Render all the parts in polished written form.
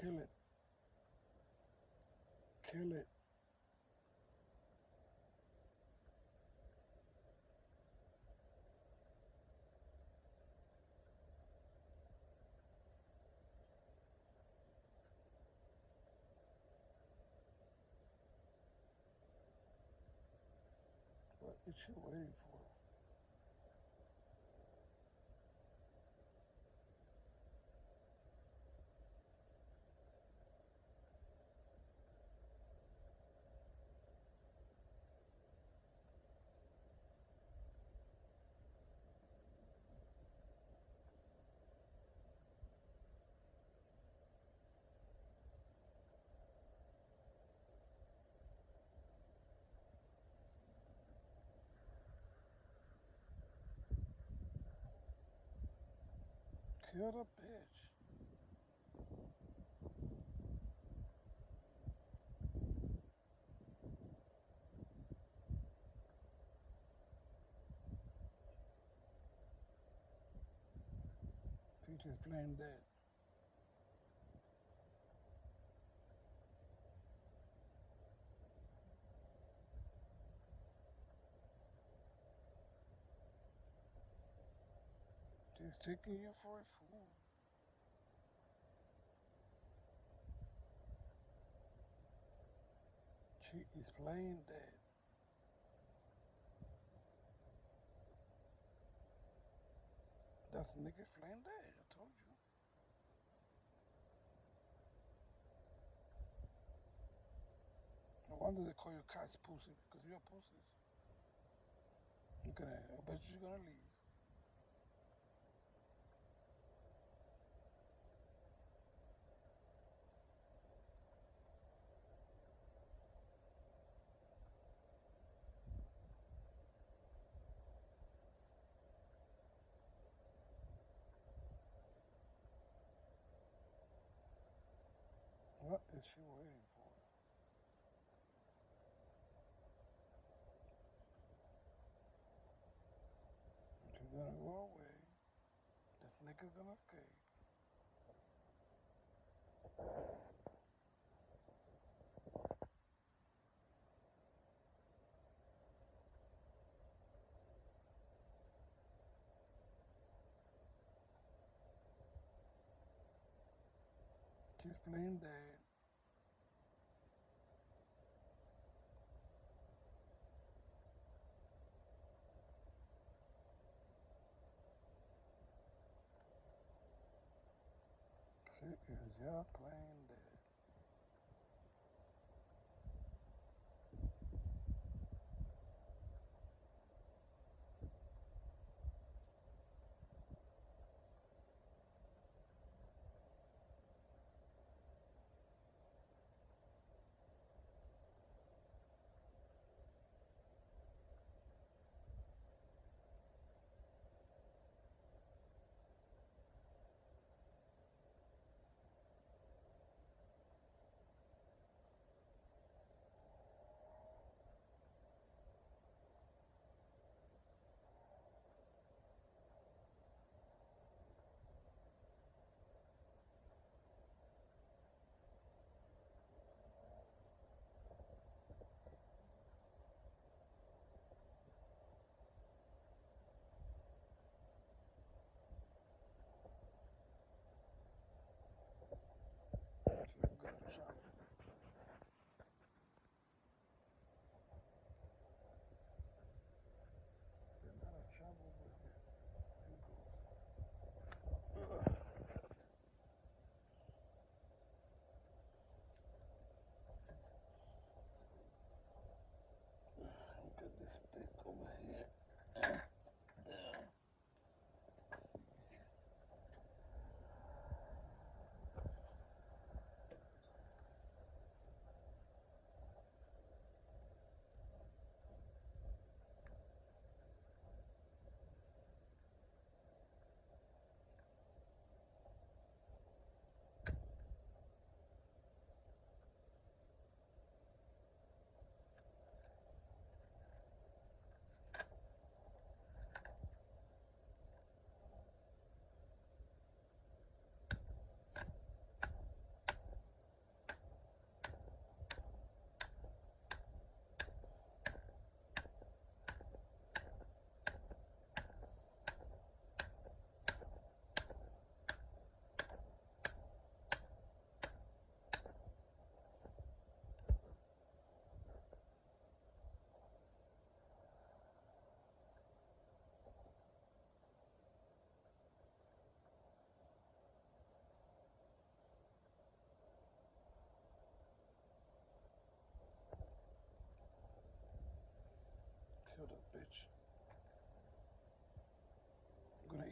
Kill it. Kill it. What is she waiting for? Kill the bitch. She just playing dead. She's taking you for a fool. She is playing dead. That's niggas playing dead. I told you. No wonder they call you cats pussy because you're pussies. Look at that. I bet you're gonna leave. What is she waiting for? She's gonna go away. This nigga's gonna escape. She's playing dead. She is just playing dead.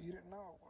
eat it now.